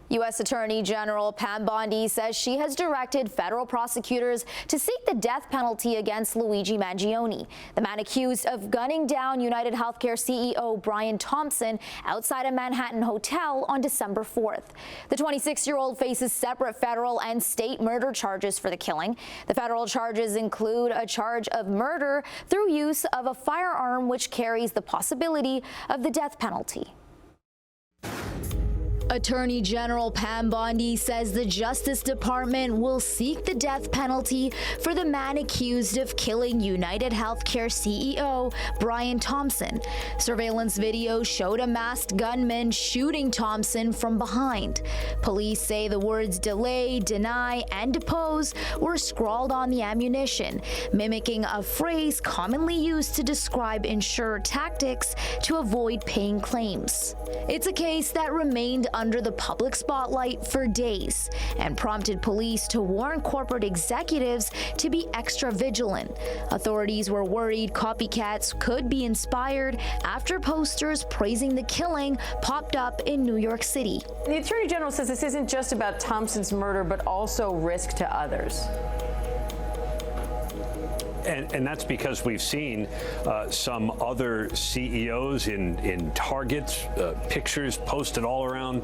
U.S. Attorney General Pam Bondi says she has directed federal prosecutors to seek the death penalty against Luigi Mangione, the man accused of gunning down Unitedhealthcare CEO Brian Thompson outside a Manhattan hotel on December 4th. The 26-year-old faces separate federal and state murder charges for the killing. The federal charges include a charge of murder through use of a firearm, which carries the possibility of the death penalty. Attorney General Pam Bondi says the Justice Department will seek the death penalty for the man accused of killing Unitedhealthcare CEO Brian Thompson. Surveillance video showed a masked gunman shooting Thompson from behind. Police say the words delay, deny, and depose were scrawled on the ammunition, mimicking a phrase commonly used to describe insurer tactics to avoid paying claims. It's a case that remained under the public spotlight for days and prompted police to warn corporate executives to be extra vigilant. Authorities were worried copycats could be inspired after posters praising the killing popped up in New York City. The Attorney General says this isn't just about Thompson's murder, but also risk to others. And that's because we've seen some other CEOs in Target's pictures posted all around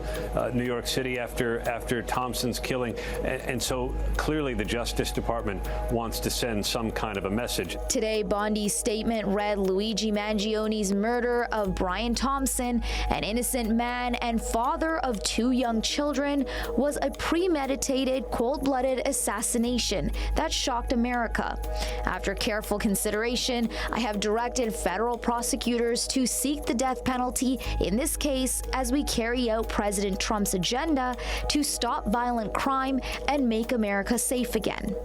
New York City after Thompson's killing. And so clearly the Justice Department wants to send some kind of a message. Today, Bondi's statement read Luigi Mangione's murder of Brian Thompson, an innocent man and father of 2 young children, was a premeditated, cold-blooded assassination that shocked America. After careful consideration, I have directed federal prosecutors to seek the death penalty in this case as we carry out President Trump's agenda to stop violent crime and make America safe again.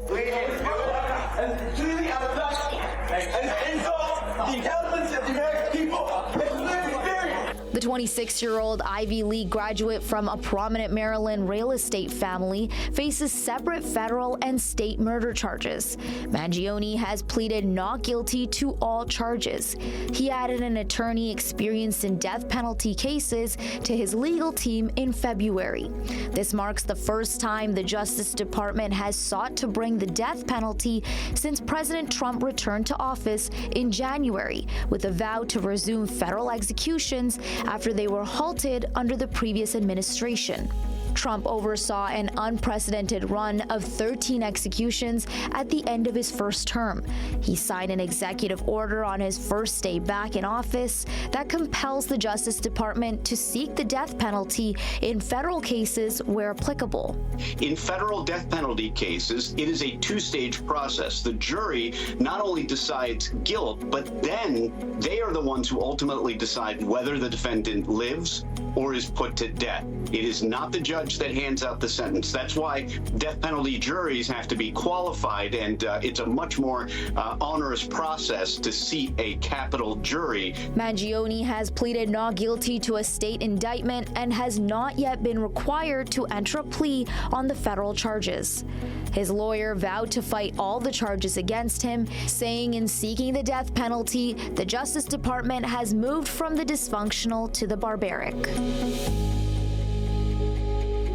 The 26-year-old Ivy League graduate from a prominent Maryland real estate family faces separate federal and state murder charges. Mangione has pleaded not guilty to all charges. He added an attorney experienced in death penalty cases to his legal team in February. This marks the first time the Justice Department has sought to bring the death penalty since President Trump returned to office in January with a vow to resume federal executions after they were halted under the previous administration. Trump oversaw an unprecedented run of 13 executions at the end of his first term. He signed an executive order on his first day back in office that compels the Justice Department to seek the death penalty in federal cases where applicable. In federal death penalty cases, it is a 2-stage process. The jury not only decides guilt, but then they are the ones who ultimately decide whether the defendant lives or is put to death. It is not the judge that hands out the sentence. That's why death penalty juries have to be qualified, and it's a much more onerous process to seat a capital jury. Mangione has pleaded not guilty to a state indictment and has not yet been required to enter a plea on the federal charges. His lawyer vowed to fight all the charges against him, saying in seeking the death penalty, the Justice Department has moved from the dysfunctional to the barbaric.